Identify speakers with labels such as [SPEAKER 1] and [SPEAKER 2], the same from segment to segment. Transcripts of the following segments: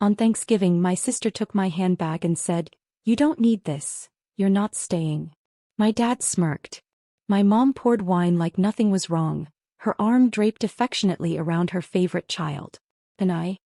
[SPEAKER 1] On Thanksgiving, my sister took my handbag and said, "You don't need this. You're not staying." My dad smirked. My mom poured wine like nothing was wrong, her arm draped affectionately around her favorite child. And I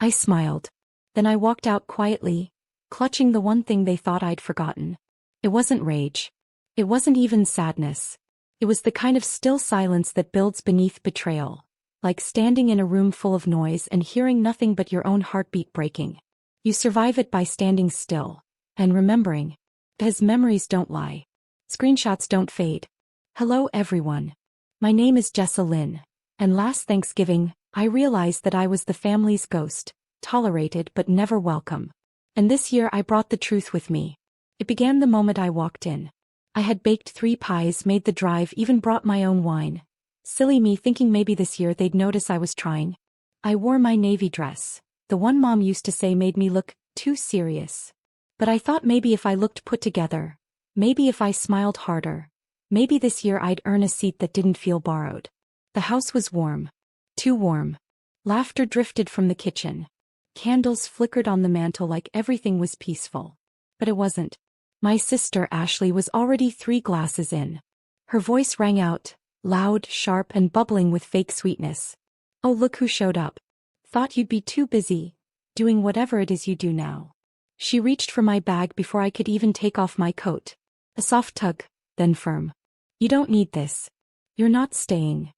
[SPEAKER 1] smiled. Then I walked out quietly, clutching the one thing they thought I'd forgotten. It wasn't rage. It wasn't even sadness. It was the kind of still silence that builds beneath betrayal, like standing in a room full of noise and hearing nothing but your own heartbeat breaking. You survive it by standing still and remembering, because memories don't lie. Screenshots don't fade. Hello everyone. My name is Jessa Lynn, and last Thanksgiving, I realized that I was the family's ghost, tolerated but never welcome. And this year I brought the truth with me. It began the moment I walked in. I had baked 3 pies, made the drive, even brought my own wine. Silly me thinking maybe this year they'd notice I was trying. I wore my navy dress, the one Mom used to say made me look too serious. But I thought maybe if I looked put together, maybe if I smiled harder, maybe this year I'd earn a seat that didn't feel borrowed. The house was warm. Too warm. Laughter drifted from the kitchen. Candles flickered on the mantel like everything was peaceful. But it wasn't. My sister Ashley was already 3 glasses in. Her voice rang out, loud, sharp, and bubbling with fake sweetness. "Oh, look who showed up. Thought you'd be too busy, doing whatever it is you do now." She reached for my bag before I could even take off my coat. A soft tug, then firm. "You don't need this. You're not staying."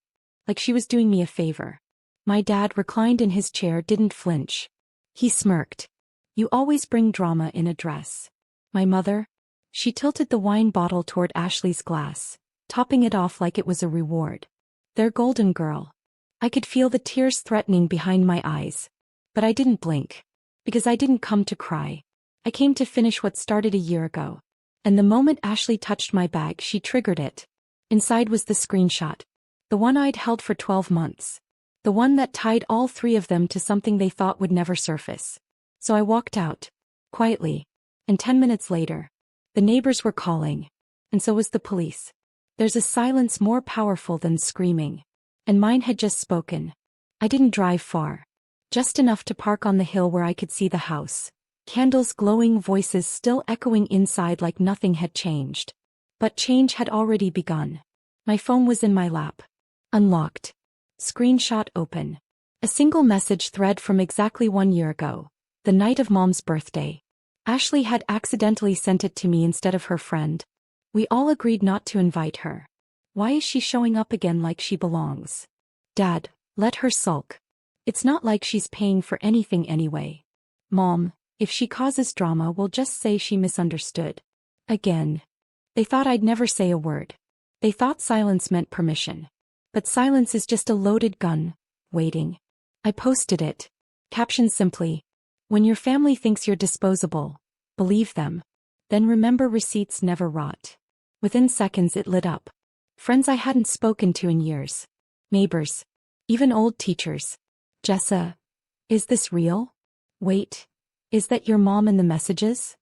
[SPEAKER 1] Like she was doing me a favor. My dad, reclined in his chair, didn't flinch. He smirked. "You always bring drama in a dress." My mother? She tilted the wine bottle toward Ashley's glass, topping it off like it was a reward. "They're golden, girl." I could feel the tears threatening behind my eyes. But I didn't blink. Because I didn't come to cry. I came to finish what started a year ago. And the moment Ashley touched my bag, she triggered it. Inside was the screenshot. The one I'd held for 12 months. The one that tied all 3 of them to something they thought would never surface. So I walked out. Quietly. And 10 minutes later, the neighbors were calling. And so was the police. There's a silence more powerful than screaming. And mine had just spoken. I didn't drive far. Just enough to park on the hill where I could see the house. Candles glowing, voices still echoing inside like nothing had changed. But change had already begun. My phone was in my lap. Unlocked. Screenshot open. A single message thread from exactly 1 year ago. The night of Mom's birthday. Ashley had accidentally sent it to me instead of her friend. We all agreed not to invite her. Why is she showing up again like she belongs? Dad, let her sulk. It's not like she's paying for anything anyway. Mom, if she causes drama, we'll just say she misunderstood. Again. They thought I'd never say a word. They thought silence meant permission. But silence is just a loaded gun, waiting. I posted it. Captioned simply, "When your family thinks you're disposable, believe them. Then remember, receipts never rot." Within seconds it lit up. Friends I hadn't spoken to in years. Neighbors. Even old teachers. "Jessa, is this real? Wait, is that your mom in the messages?"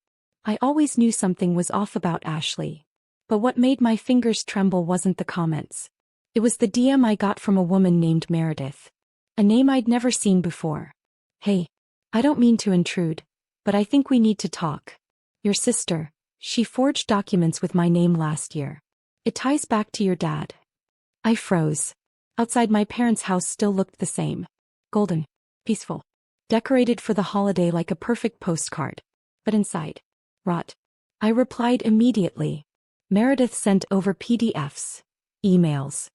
[SPEAKER 1] I always knew something was off about Ashley. But what made my fingers tremble wasn't the comments. It was the DM I got from a woman named Meredith. A name I'd never seen before. "Hey, I don't mean to intrude, but I think we need to talk. Your sister, she forged documents with my name last year. It ties back to your dad." I froze. Outside, my parents' house still looked the same. Golden. Peaceful. Decorated for the holiday like a perfect postcard. But inside. Rot. I replied immediately. Meredith sent over PDFs. Emails.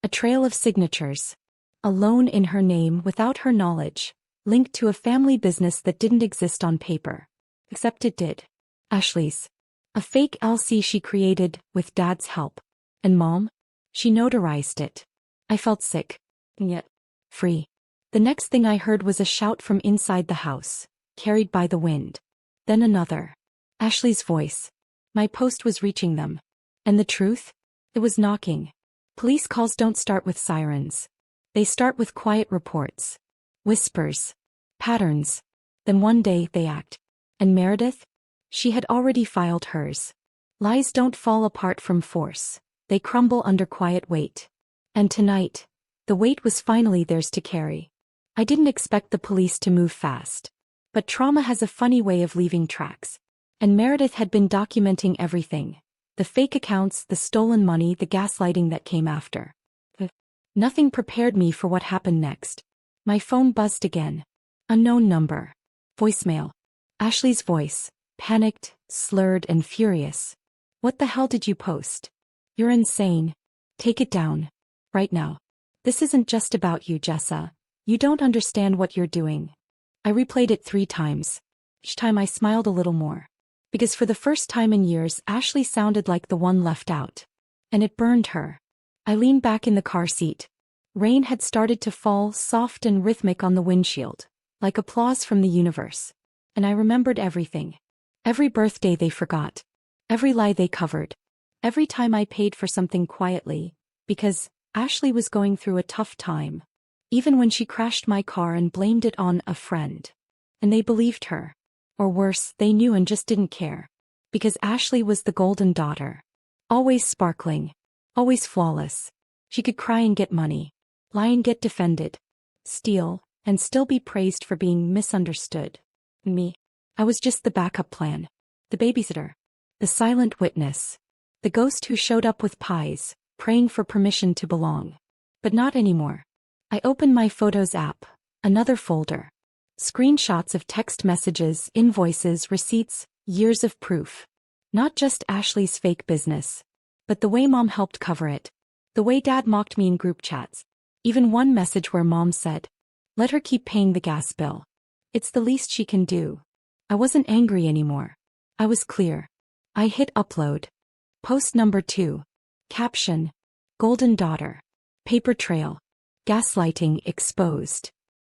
[SPEAKER 1] A trail of signatures. A loan in her name without her knowledge. Linked to a family business that didn't exist on paper. Except it did. Ashley's. A fake LC she created with Dad's help. And Mom? She notarized it. I felt sick. And yet, free. The next thing I heard was a shout from inside the house, carried by the wind. Then another. Ashley's voice. My post was reaching them. And the truth? It was knocking. Police calls don't start with sirens. They start with quiet reports. Whispers. Patterns. Then one day they act. And Meredith? She had already filed hers. Lies don't fall apart from force. They crumble under quiet weight. And tonight, the weight was finally theirs to carry. I didn't expect the police to move fast. But trauma has a funny way of leaving tracks. And Meredith had been documenting everything. The fake accounts, the stolen money, the gaslighting that came after. Nothing prepared me for what happened next. My phone buzzed again. Unknown number. Voicemail. Ashley's voice. Panicked, slurred, and furious. What the hell did you post? You're insane. Take it down. Right now. This isn't just about you, Jessa. You don't understand what you're doing. I replayed it 3 times. Each time I smiled a little more. Because for the first time in years, Ashley sounded like the one left out. And it burned her. I leaned back in the car seat. Rain had started to fall, soft and rhythmic on the windshield, like applause from the universe. And I remembered everything. Every birthday they forgot. Every lie they covered. Every time I paid for something quietly, because Ashley was going through a tough time. Even when she crashed my car and blamed it on a friend. And they believed her. Or worse, they knew and just didn't care. Because Ashley was the golden daughter. Always sparkling. Always flawless. She could cry and get money. Lie and get defended. Steal, and still be praised for being misunderstood. Me. I was just the backup plan. The babysitter. The silent witness. The ghost who showed up with pies, praying for permission to belong. But not anymore. I opened my Photos app. Another folder. Screenshots of text messages, invoices, receipts, years of proof. Not just Ashley's fake business. But the way Mom helped cover it. The way Dad mocked me in group chats. Even one message where Mom said, "Let her keep paying the gas bill. It's the least she can do." I wasn't angry anymore. I was clear. I hit upload. Post number 2. Caption. Golden daughter. Paper trail. Gaslighting exposed.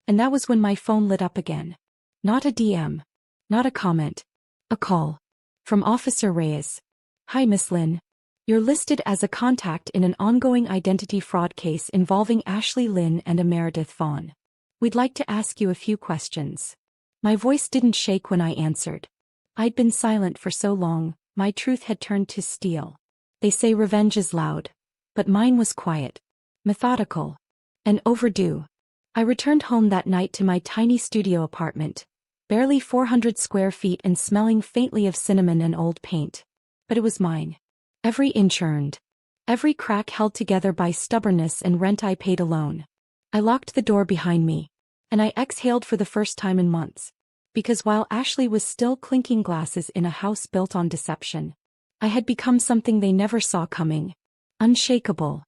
[SPEAKER 1] And that was when my phone lit up again. Not a DM. Not a comment. A call. From Officer Reyes. "Hi, Miss Lynn. You're listed as a contact in an ongoing identity fraud case involving Ashley Lynn and a Meredith Vaughn. We'd like to ask you a few questions." My voice didn't shake when I answered. I'd been silent for so long, my truth had turned to steel. They say revenge is loud. But mine was quiet. Methodical. And overdue. I returned home that night to my tiny studio apartment. Barely 400 square feet and smelling faintly of cinnamon and old paint. But it was mine. Every inch earned. Every crack held together by stubbornness and rent I paid alone. I locked the door behind me. And I exhaled for the first time in months. Because while Ashley was still clinking glasses in a house built on deception, I had become something they never saw coming. Unshakable.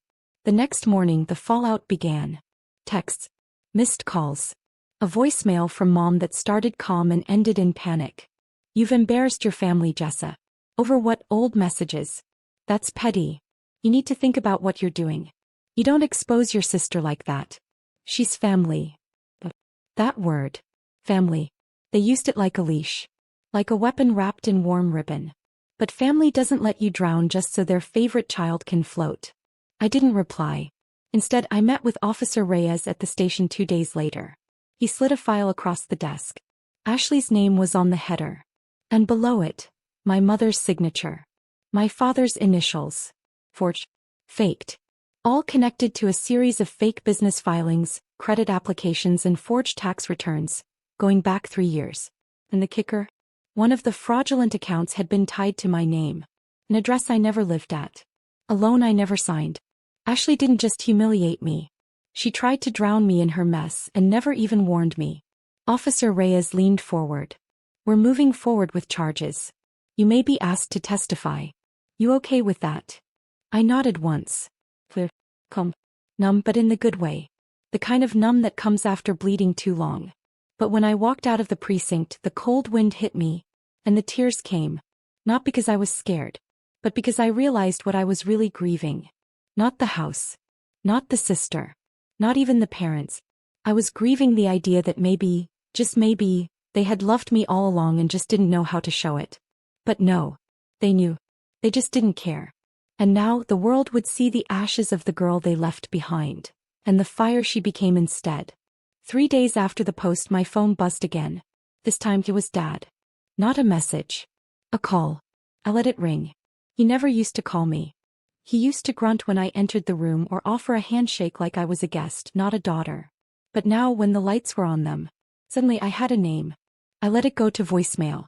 [SPEAKER 1] The next morning the fallout began. Texts. Missed calls. A voicemail from Mom that started calm and ended in panic. "You've embarrassed your family, Jessa." "Over what? Old messages." "That's petty. You need to think about what you're doing. You don't expose your sister like that. She's family." That word. Family. They used it like a leash. Like a weapon wrapped in warm ribbon. But family doesn't let you drown just so their favorite child can float. I didn't reply. Instead, I met with Officer Reyes at the station 2 days later. He slid a file across the desk. Ashley's name was on the header. And below it, my mother's signature. My father's initials. Forged. Faked. All connected to a series of fake business filings, credit applications and forged tax returns, going back 3 years. And the kicker? One of the fraudulent accounts had been tied to my name. An address I never lived at. A loan I never signed. Ashley didn't just humiliate me. She tried to drown me in her mess and never even warned me. Officer Reyes leaned forward. "We're moving forward with charges. You may be asked to testify. You okay with that?" I nodded once. Clear. Calm. Numb, but in the good way. The kind of numb that comes after bleeding too long. But when I walked out of the precinct, the cold wind hit me, and the tears came. Not because I was scared, but because I realized what I was really grieving. Not the house. Not the sister. Not even the parents. I was grieving the idea that maybe, just maybe, they had loved me all along and just didn't know how to show it. But no. They knew. They just didn't care. And now the world would see the ashes of the girl they left behind, and the fire she became instead. 3 days after the post my phone buzzed again. This time it was Dad. Not a message. A call. I let it ring. He never used to call me. He used to grunt when I entered the room or offer a handshake like I was a guest, not a daughter. But now when the lights were on them, suddenly I had a name. I let it go to voicemail.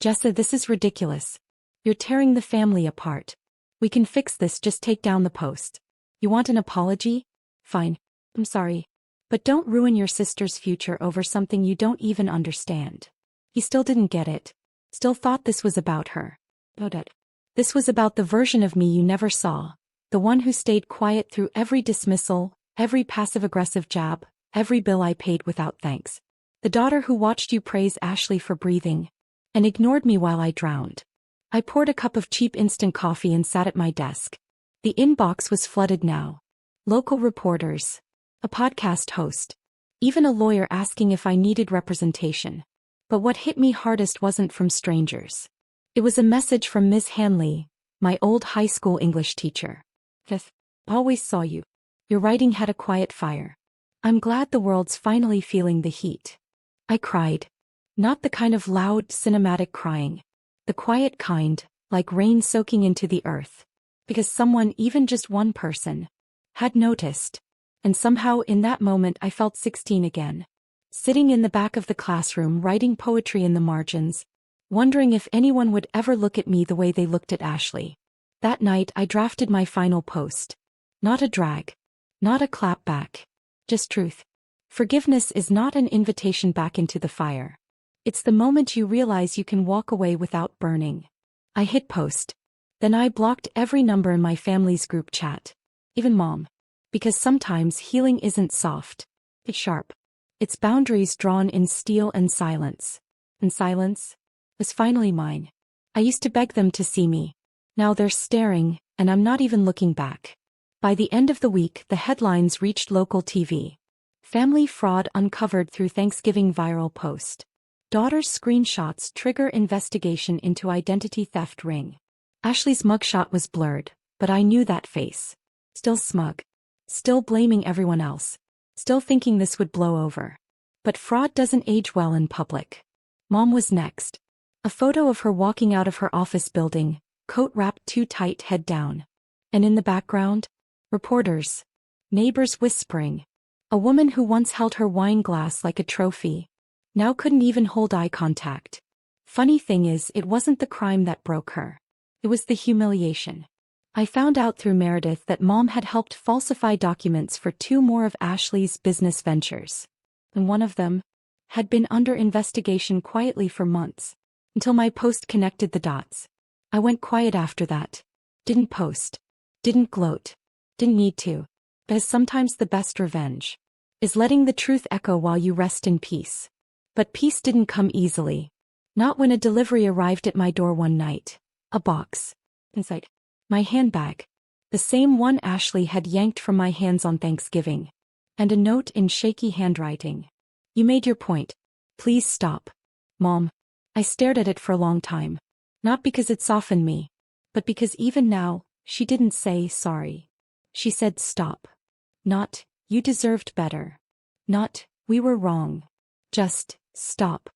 [SPEAKER 1] Jessa, this is ridiculous. You're tearing the family apart. We can fix this, just take down the post. You want an apology? Fine. I'm sorry. But don't ruin your sister's future over something you don't even understand. He still didn't get it. Still thought this was about her. This was about the version of me you never saw. The one who stayed quiet through every dismissal, every passive-aggressive jab, every bill I paid without thanks. The daughter who watched you praise Ashley for breathing and ignored me while I drowned. I poured a cup of cheap instant coffee and sat at my desk. The inbox was flooded now. Local reporters, a podcast host, even a lawyer asking if I needed representation. But what hit me hardest wasn't from strangers. It was a message from Ms. Hanley, my old high school English teacher. Always saw you. Your writing had a quiet fire. I'm glad the world's finally feeling the heat. I cried. Not the kind of loud, cinematic crying. The quiet kind, like rain soaking into the earth. Because someone, even just one person, had noticed. And somehow in that moment I felt 16 again. Sitting in the back of the classroom writing poetry in the margins, wondering if anyone would ever look at me the way they looked at Ashley. That night I drafted my final post. Not a drag. Not a clap back. Just truth. Forgiveness is not an invitation back into the fire. It's the moment you realize you can walk away without burning. I hit post. Then I blocked every number in my family's group chat. Even Mom. Because sometimes healing isn't soft. It's sharp. It's boundaries drawn in steel and silence. And silence was finally mine. I used to beg them to see me. Now they're staring, and I'm not even looking back. By the end of the week, the headlines reached local TV. Family fraud uncovered through Thanksgiving viral post. Daughter's screenshots trigger investigation into identity theft ring. Ashley's mugshot was blurred, but I knew that face. Still smug. Still blaming everyone else. Still thinking this would blow over. But fraud doesn't age well in public. Mom was next. A photo of her walking out of her office building, coat wrapped too tight, head down. And in the background, reporters. Neighbors whispering. A woman who once held her wine glass like a trophy now couldn't even hold eye contact. Funny thing is, it wasn't the crime that broke her. It was the humiliation. I found out through Meredith that Mom had helped falsify documents for 2 more of Ashley's business ventures. And one of them had been under investigation quietly for months, until my post connected the dots. I went quiet after that. Didn't post. Didn't gloat. Didn't need to. Because sometimes the best revenge is letting the truth echo while you rest in peace. But peace didn't come easily. Not when a delivery arrived at my door one night. A box. Inside. My handbag. The same one Ashley had yanked from my hands on Thanksgiving. And a note in shaky handwriting. You made your point. Please stop. Mom. I stared at it for a long time. Not because it softened me. But because even now, she didn't say sorry. She said stop. Not, you deserved better. Not, we were wrong. Just, stop.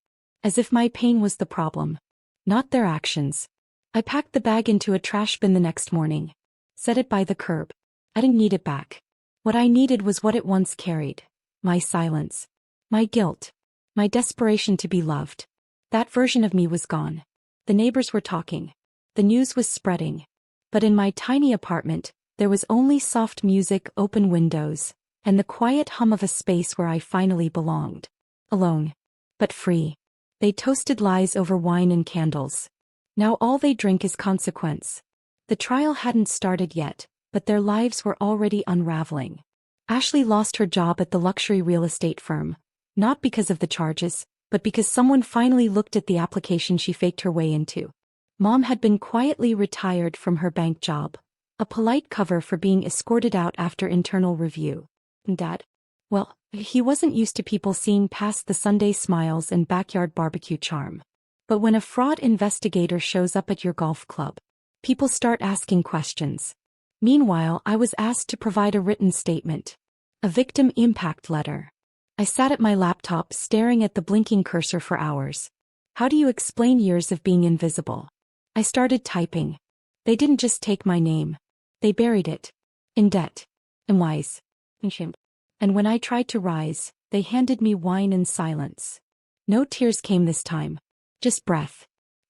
[SPEAKER 1] As if my pain was the problem. Not their actions. I packed the bag into a trash bin the next morning. Set it by the curb. I didn't need it back. What I needed was what it once carried. My silence. My guilt. My desperation to be loved. That version of me was gone. The neighbors were talking. The news was spreading. But in my tiny apartment, there was only soft music, open windows, and the quiet hum of a space where I finally belonged. Alone. But free. They toasted lies over wine and candles. Now all they drink is consequence. The trial hadn't started yet, but their lives were already unraveling. Ashley lost her job at the luxury real estate firm, not because of the charges, but because someone finally looked at the application she faked her way into. Mom had been quietly retired from her bank job, a polite cover for being escorted out after internal review. And Dad? Well, he wasn't used to people seeing past the Sunday smiles and backyard barbecue charm. But when a fraud investigator shows up at your golf club, people start asking questions. Meanwhile, I was asked to provide a written statement. A victim impact letter. I sat at my laptop staring at the blinking cursor for hours. How do you explain years of being invisible? I started typing. They didn't just take my name. They buried it. In debt. And wise. And shame. And when I tried to rise, they handed me wine and silence. No tears came this time. Just breath.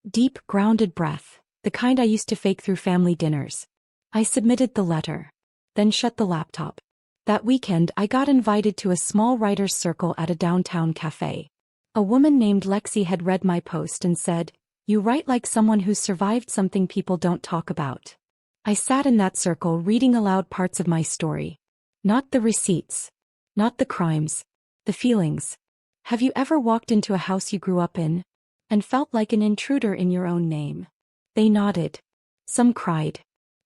[SPEAKER 1] Deep, grounded breath, the kind I used to fake through family dinners. I submitted the letter. Then shut the laptop. That weekend I got invited to a small writer's circle at a downtown cafe. A woman named Lexi had read my post and said, "You write like someone who's survived something people don't talk about." I sat in that circle reading aloud parts of my story. Not the receipts. Not the crimes. The feelings. Have you ever walked into a house you grew up in and felt like an intruder in your own name? They nodded. Some cried.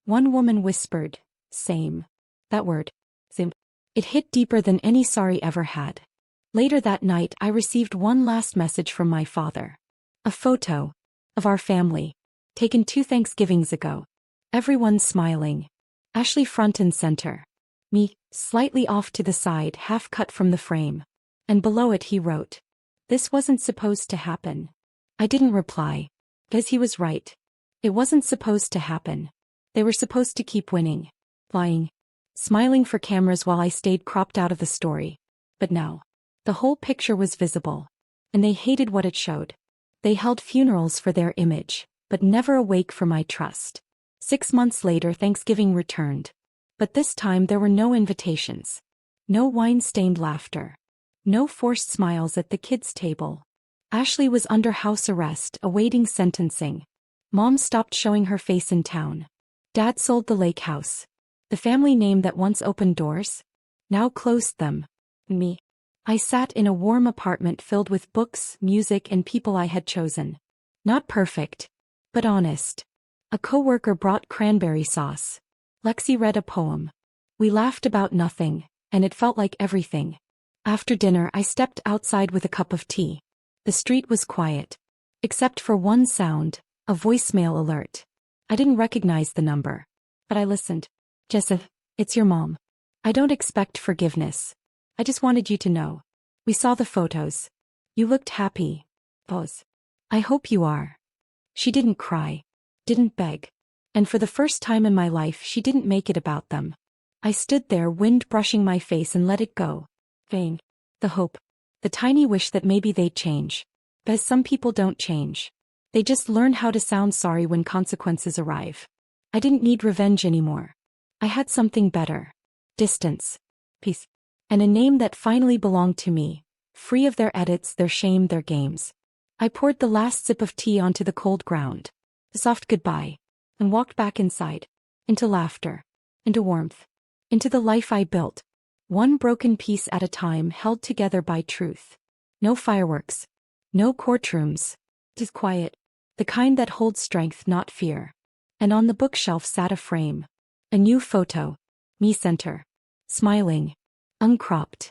[SPEAKER 1] One woman whispered, "Same." That word. Same. It hit deeper than any sorry ever had. Later that night I received one last message from my father. A photo. Of our family. Taken 2 Thanksgivings ago. Everyone smiling. Ashley front and center. Me, slightly off to the side, half cut from the frame. And below it he wrote, "This wasn't supposed to happen." I didn't reply. Because he was right. It wasn't supposed to happen. They were supposed to keep winning. Lying. Smiling for cameras while I stayed cropped out of the story. But now. The whole picture was visible. And they hated what it showed. They held funerals for their image, but never a wake for my trust. 6 months later Thanksgiving returned. But this time there were no invitations. No wine-stained laughter. No forced smiles at the kids' table. Ashley was under house arrest, awaiting sentencing. Mom stopped showing her face in town. Dad sold the lake house. The family name that once opened doors, now closed them. Me. I sat in a warm apartment filled with books, music, and people I had chosen. Not perfect, but honest. A coworker brought cranberry sauce. Lexi read a poem. We laughed about nothing, and it felt like everything. After dinner I stepped outside with a cup of tea. The street was quiet. Except for one sound, a voicemail alert. I didn't recognize the number. But I listened. "Jessa, it's your mom. I don't expect forgiveness. I just wanted you to know. We saw the photos. You looked happy. Pause. I hope you are." She didn't cry. Didn't beg. And for the first time in my life she didn't make it about them. I stood there, wind brushing my face, and let it go. Vain. The hope. The tiny wish that maybe they'd change. Because some people don't change. They just learn how to sound sorry when consequences arrive. I didn't need revenge anymore. I had something better. Distance. Peace. And a name that finally belonged to me. Free of their edits, their shame, their games. I poured the last sip of tea onto the cold ground. A soft goodbye. And walked back inside. Into laughter. Into warmth. Into the life I built. One broken piece at a time, held together by truth. No fireworks. No courtrooms. Just quiet. The kind that holds strength, not fear. And on the bookshelf sat a frame. A new photo. Me center. Smiling. Uncropped.